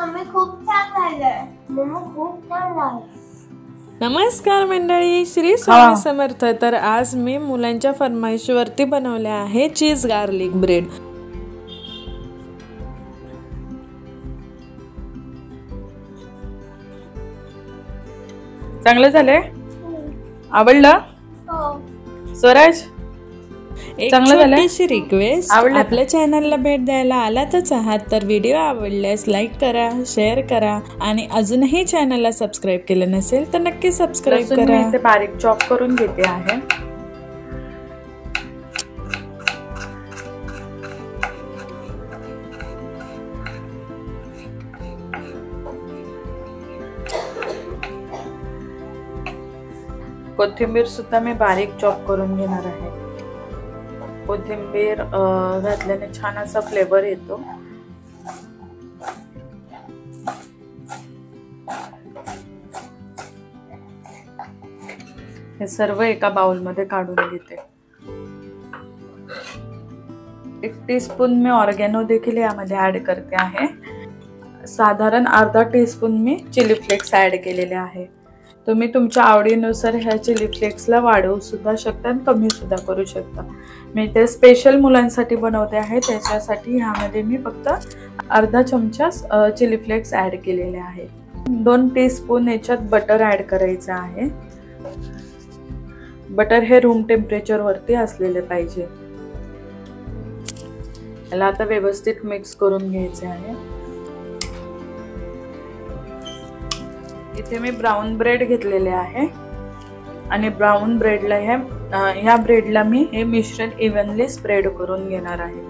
Mummy खूप छान झालंय. मम्मी खूप छान झालंय. नमस्कार मंडळी, श्री स्वामी समर्थ. तर आज मी मुलांच्या फरमाईशीवरती बनवले आहे चीज गार्लिक ब्रेड. चांगलं झालंय? आवडलं? हो. स्वराज एक चांगलं झालंय? छोटीशी रिक्वेस्ट, आपल्या चॅनलला भेट द्यायला आलातच आहात तर व्हिडिओ आवडल्यास लाईक करा, शेअर करा आणि अजूनही चॅनलला सबस्क्राईब केलं नसेल तर नक्की सबस्क्राईब करा. मी इथे बारीक चॉप करून घेते आहे. कोथिंबीर सुद्धा मी बारीक चॉप करून घेणार आहे. कोथिंबीर घातल्याने छान असा फ्लेवर येतो. हे सर्व एका बाउल मध्ये काढून घेते. 1 टीस्पून मी ऑर्गॅनो देखील यामध्ये ऍड करते आहे. साधारण अर्धा टीस्पून मी चिली फ्लेक्स ऍड केलेले आहे. तुम्ही तुमच्या आवडीनुसार ह्या चिली फ्लेक्सला वाढवू सुद्धा शकता आणि कमी सुद्धा करू शकता. मी ते स्पेशल मुलांसाठी बनवते आहे, त्याच्यासाठी ह्यामध्ये मी फक्त अर्धा चमचा चिली फ्लेक्स ऍड केलेले आहे. 2 टीस्पून याच्यात बटर ऍड करायचं आहे. बटर हे रूम टेम्परेचर वरती असलेले पाहिजे. याला आता व्यवस्थित मिक्स करून घ्यायचे आहे. इथे मी ब्राऊन ब्रेड घेतलेले आहे आणि ब्राऊन ब्रेडला ह्या ब्रेडला मी हे मिश्रण इव्हनली स्प्रेड करून घेणार आहे.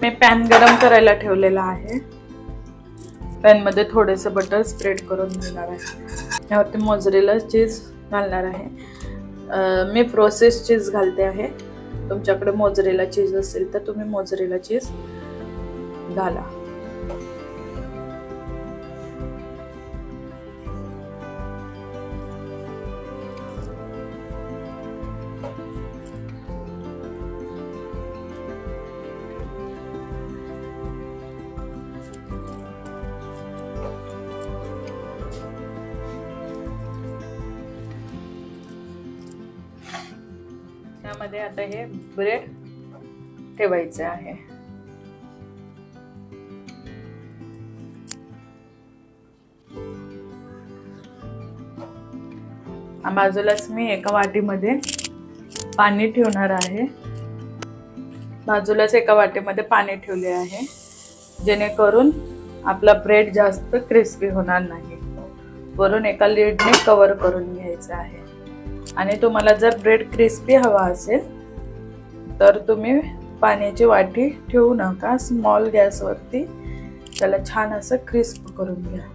मी पॅन गरम करायला ठेवलेला आहे. पॅन मध्ये थोडेसे बटर स्प्रेड करून घेणार आहे. यावरती मोझरेला चीज घालणार आहे. मी प्रोसेस चीज घालते आहे. तुमच्याकडे मोझरेला चीज असेल तर तुम्ही मोझरेला चीज घाला. त्यामध्ये आता हे ब्रेड ठेवायचे आहे. बाजूलाच मी एका वाटीमध्ये पाणी ठेवणार आहे. बाजूलाच एका वाटीमध्ये पाणी ठेवले आहे, जेणेकरून आपला ब्रेड जास्त क्रिस्पी होणार नाही. वरून एका लीडने कव्हर करून घ्यायचं आहे. आणि तुम्हाला जर ब्रेड क्रिस्पी हवा असेल तर तुम्ही पाण्याची वाटी ठेवू नका. स्मॉल गॅसवरती त्याला छान असं क्रिस्प करून घ्या.